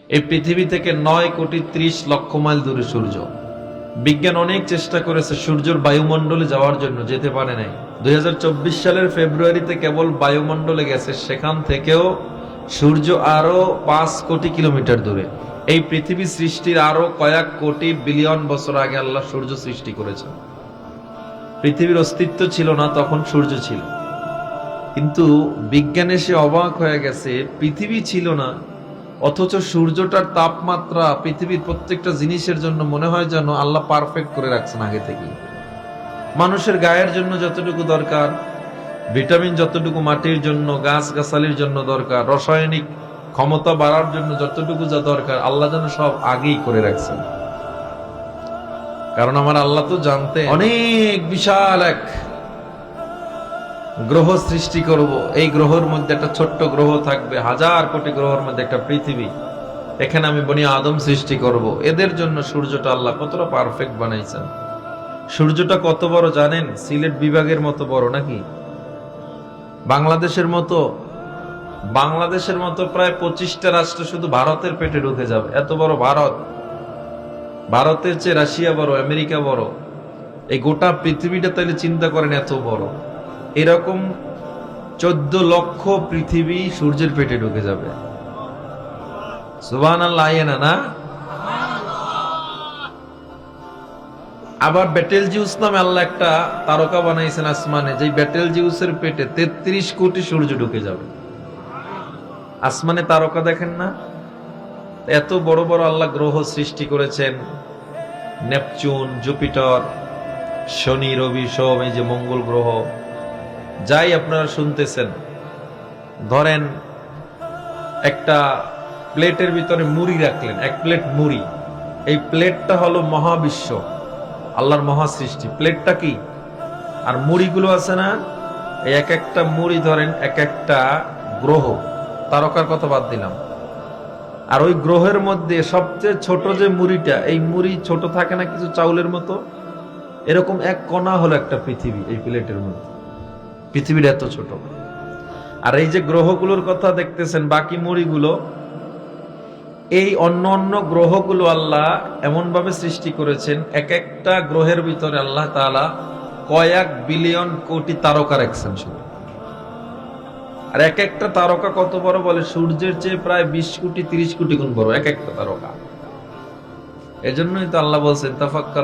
এই পৃথিবী থেকে 9,30,00,000 মাইল দূরে সূর্য। বিজ্ঞান অনেক চেষ্টা করেছে সূর্যের বায়ুমণ্ডলে যাওয়ার জন্য, যেতে পারে নাই। 2024 সালের ফেব্রুয়ারিতে কেবল বায়ুমণ্ডলে গেছে, সেখান থেকেও সূর্য আরো 5 কোটি কিলোমিটার দূরে। এই পৃথিবী সৃষ্টির আরো কয়েক কোটি বিলিয়ন বছর আগে আল্লাহ সূর্য সৃষ্টি করেছেন। পৃথিবীর অস্তিত্ব ছিল না, তখন সূর্য ছিল। কিন্তু বিজ্ঞানে সে অবাক হয়ে গেছে, পৃথিবী ছিল না অথচ সূর্যটার তাপমাত্রা পৃথিবীর প্রত্যেকটা জিনিসের জন্য মনে হয় যেন আল্লাহ পারফেক্ট করে রাখছেন আগে থেকে। মানুষের গায়ের জন্য যতটুকু দরকার, ভিটামিন যতটুকু মাটির জন্য, গাছ গাছালির জন্য দরকার, রাসায়নিক ক্ষমতা বাড়ার জন্য যতটুকু যা দরকার, আল্লাহ যেন সব আগেই করে রাখছেন। কারণ আমার আল্লাহ তো জানতে অনেক বিশাল এক গ্রহ সৃষ্টি করব, এই গ্রহের মধ্যে একটা ছোট্ট গ্রহ থাকবে, 1000 কোটি গ্রহের মধ্যে একটা পৃথিবী, এখানে আমি বনি আদম সৃষ্টি করব। এদের জন্য সূর্যটা আল্লাহ কতটা পারফেক্ট বানাইছেন। সূর্যটা কত বড় জানেন? সিলেট বিভাগের মতো বড় নাকি? বাংলাদেশের মতো? বাংলাদেশের মতো প্রায় 25টা রাষ্ট্র শুধু ভারতের পেটে ঢুকে যাবে, এত বড় ভারত। ভারতের চেয়ে রাশিয়া বড়, আমেরিকা বড়। এই গোটা পৃথিবীটা তাহলে চিন্তা করেন, এত বড়। এরকম 14 লক্ষ পৃথিবী সূর্যের পেটে ঢুকে যাবে। সুবহানাল্লাহ, না? আবার বেটেলজিউস নামে আল্লাহ একটা তারকা বানাইছেন আসমানে, যে বেটেলজিউসের পেটে 33 কোটি সূর্য ঢুকে যাবে। আসমানে তারকা দেখেন না? এত বড় বড় আল্লাহ গ্রহ সৃষ্টি করেছেন। নেপচুন, জুপিটার, শনি, রবি, সোম, এই যে মঙ্গল গ্রহ, যাই আপনারা শুনতেছেন। ধরেন একটা প্লেটের ভিতরে মুড়ি রাখলেন, এক প্লেট মুড়ি। এই প্লেটটা হলো মহাবিশ্ব, আল্লাহর মহা সৃষ্টি। প্লেটটা কি? আর মুড়িগুলো আছে না, এই এক একটা মুড়ি ধরেন এক একটা গ্রহ। তারকার কথা বাদ দিলাম। আর ওই গ্রহের মধ্যে সবচেয়ে ছোট যে মুড়িটা, এই মুড়ি ছোট থাকে না কিছু চাউলের মতো, এরকম এক কণা হলো একটা পৃথিবী এই প্লেটের মধ্যে। পৃথিবীটা এত ছোট। আর এই যে গ্রহগুলোর কথা দেখতেছেন, বাকি মুড়িগুলো, এই অন্য অন্য গ্রহগুলো আল্লাহ এমন ভাবে সৃষ্টি করেছেন, এক একটা গ্রহের ভিতরে আল্লাহ তাআলা কয়েক বিলিয়ন কোটি তারকা রাখছেন শুধু। আর এক একটা তারকা কত বড় বলে, সূর্যের চেয়ে প্রায় 20 কোটি 30 কোটি গুণ বড় এক একটা তারকা। এজন্যই তো আল্লাহ বলছেন তাফাক্কারু